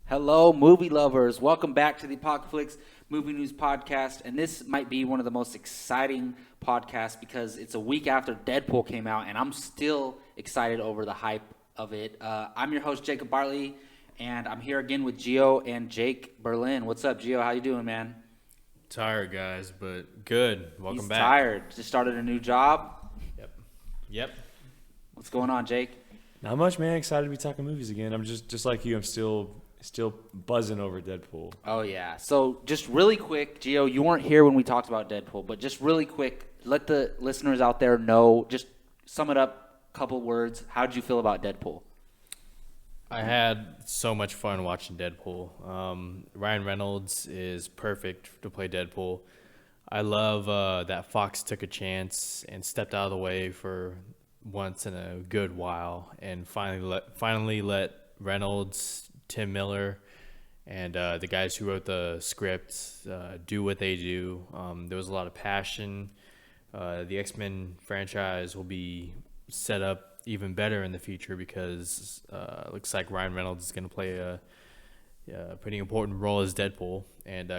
Hello, movie lovers. Welcome back to the Apocalypse Movie News Podcast. And this might be one of the most exciting podcasts because it's a week after Deadpool came out, and I'm still excited over the hype of it. I'm your host, Jacob Bartley, and I'm here again with Gio and Jake Berlin. What's up, Gio? How you doing, man? Tired, guys, but good. Welcome He's back. tired. Just started a new job. Yep. What's going on, Jake? Not much, man. Excited to be talking movies again. I'm just like you. I'm still buzzing over Deadpool. Oh, yeah. So just really quick, Gio, you weren't here when we talked about Deadpool, but just really quick, let the listeners out there know, just sum it up, couple words. How did you feel about Deadpool? I had so much fun watching Deadpool. Ryan Reynolds is perfect to play Deadpool. I love that Fox took a chance and stepped out of the way for once in a good while and finally let Reynolds, Tim Miller, and the guys who wrote the script do what they do. There was a lot of passion. The X-Men franchise will be set up even better in the future because it looks like Ryan Reynolds is going to play a pretty important role as Deadpool. And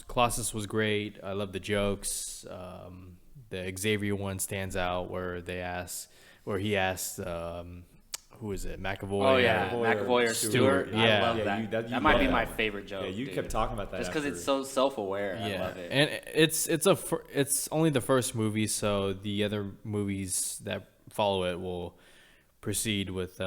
Colossus was great. I love the jokes. The Xavier one stands out where he asked, who is it, McAvoy? Oh, yeah, McAvoy or Stewart. Yeah. I love Yeah, that. you that might be love my that. favorite joke. Yeah, you dude. kept talking about that. Just because it's so self-aware. I love it. And it's only the first movie, so the other movies that follow it will proceed with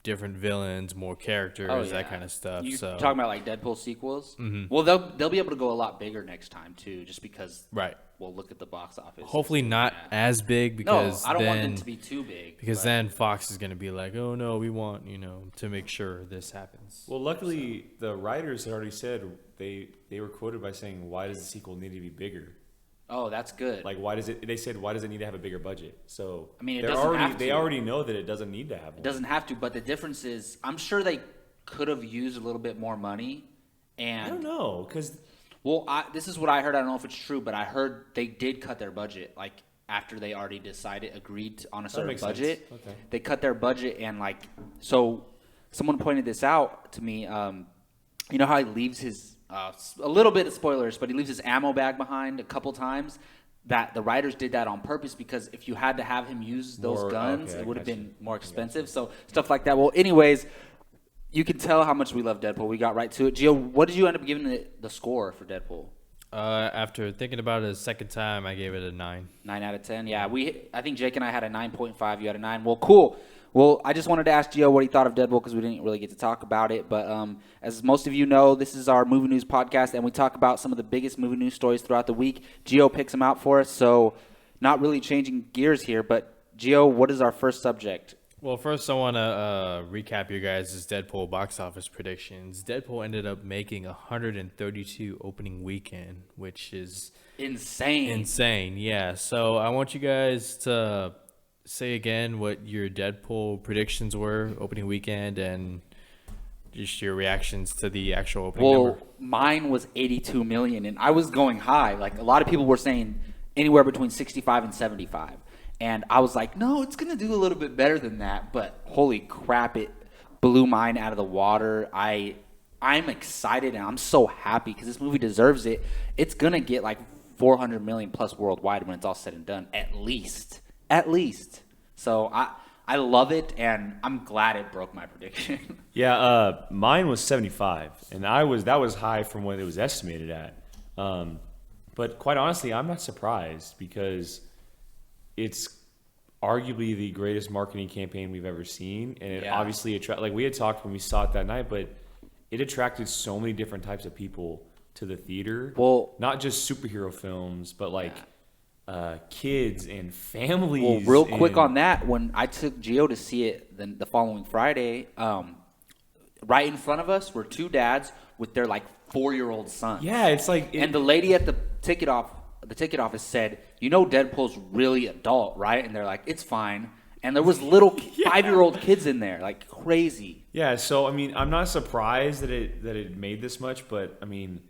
different villains, more characters, that kind of stuff. You so talking about like Deadpool sequels? Mm-hmm. Well, they'll be able to go a lot bigger next time too, just because. right. We'll look at the box office. Hopefully not as big No, because I don't want then them to be too big. because but- then Fox is going to be like, oh no, we want to make sure this happens. Well, luckily the writers had already said they were quoted by saying, "Why does the sequel need to be bigger? Oh, that's good. Like, why does it?" They said, "Why does it need to have a bigger budget?" So I mean, it they're doesn't already have they to. already know that it doesn't need to have one. It doesn't have to, but the difference is, I'm sure they could have used a little bit more money. And I don't know because well, this is what I heard. I don't know if it's true, but I heard they did cut their budget, like after they already agreed on a certain makes budget. sense. Okay. They cut their budget, and so someone pointed this out to me. You know how he leaves his a little bit of spoilers, but he leaves his ammo bag behind a couple times. That the writers did that on purpose because if you had to have him use those guns, it would have been more expensive. So stuff like that. Well, anyways. You can tell how much we love Deadpool. We got right to it. Gio, what did you end up giving the score for Deadpool? After thinking about it a second time, I gave it a 9. 9 out of 10. Yeah, I think Jake and I had a 9.5. You had a 9. Well, cool. Well, I just wanted to ask Gio what he thought of Deadpool because we didn't really get to talk about it. But as most of you know, this is our movie news podcast, and we talk about some of the biggest movie news stories throughout the week. Gio picks them out for us, so not really changing gears here. But Gio, what is our first subject? Well, first I want to recap your guys' Deadpool box office predictions. Deadpool ended up making 132 opening weekend, which is Insane. Yeah, so I want you guys to say again what your Deadpool predictions were opening weekend and just your reactions to the actual opening number. Mine was 82 million, and I was going high. Like, a lot of people were saying anywhere between 65 and 75. And I was like, no, it's going to do a little bit better than that. But holy crap, it blew mine out of the water. I'm excited, and I'm so happy because this movie deserves it. It's going to get like 400 million plus worldwide when it's all said and done, at least. At least. So I love it, and I'm glad it broke my prediction. yeah, mine was 75, and that was high from what it was estimated at. But quite honestly, I'm not surprised because it's arguably the greatest marketing campaign we've ever seen, and it obviously like we had talked when we saw it that night, but it attracted so many different types of people to the theater. Well, not just superhero films, but like kids and families. Well, real quick on that, when I took Gio to see it the following Friday, right in front of us were two dads with their like 4-year-old son. Yeah, it's like, and the lady at the ticket office said, "You know, Deadpool's really adult, right?" And they're like, "It's fine." And there was little 5-year-old kids in there, like crazy. Yeah, so I mean, I'm not surprised that it made this much, but I mean,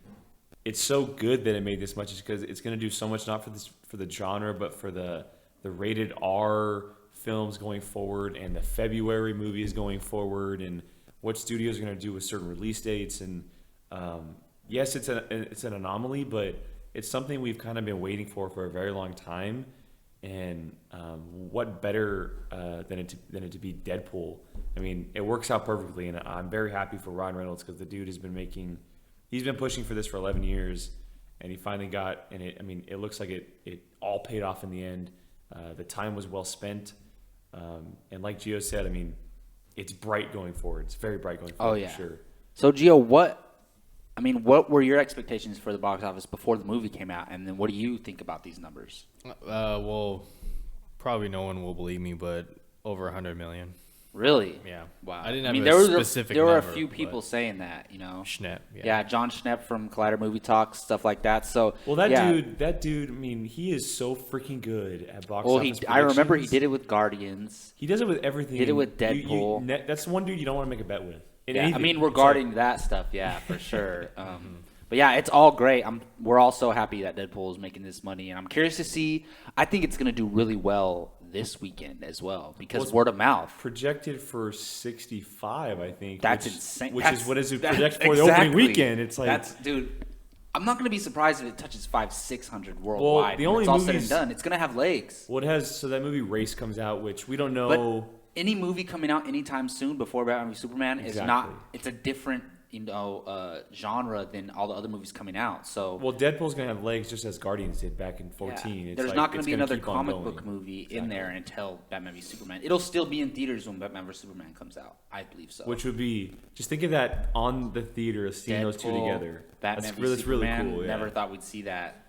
it's so good that it made this much because it's going to do so much, not for the genre, but for the rated R films going forward and the February movies going forward. And what studios are going to do with certain release dates. And yes, it's an anomaly, but it's something we've kind of been waiting for a very long time. And what better than it to be Deadpool? I mean, it works out perfectly, and I'm very happy for Ryan Reynolds because the dude has been pushing for this for 11 years, and he finally got. And it looks like it all paid off in the end. The time was well spent, and like Gio said, I mean, it's bright going forward. It's very bright going forward. Oh yeah, for sure. So Gio, what were your expectations for the box office before the movie came out, and then what do you think about these numbers? Well, probably no one will believe me, but over 100 million. Really? Yeah. Wow. I didn't have there a specific there were a number, few people but saying that, you know. Schnepp. Yeah, John Schnepp from Collider Movie Talks, stuff like that. So Well, that dude. I mean, he is so freaking good at box office. I remember he predictions. did it with Guardians. He does it with everything. Did it with Deadpool. That's one dude you don't want to make a bet with. In Yeah, I anything. mean, It's regarding like- that stuff, yeah, for sure. But yeah, it's all great. We're all so happy that Deadpool is making this money, and I'm curious to see. I think it's going to do really well this weekend as well because it's word of mouth. projected for 65, I think. That's which, insane. Which That's- is what is it that- projected for the opening exactly. weekend? It's like dude. I'm not going to be surprised if it touches 500-600 worldwide. the when only it's all said and movies- done. It's going to have legs. what has so that movie Race comes out, which we don't know. But any movie coming out anytime soon before Batman v Superman is not. Exactly. It's a different genre than all the other movies coming out. So well, Deadpool's gonna have legs just as Guardians did back in yeah, 14. It's there's like, not going it's to be gonna another keep on comic going. book movie in Exactly. there until Batman v Superman. It'll still be in theaters when Batman v Superman comes out. I believe so. Which would be just think of that on the theater, seeing those two Deadpool, together. Batman That's v really Superman. cool. Yeah. Never thought we'd see that.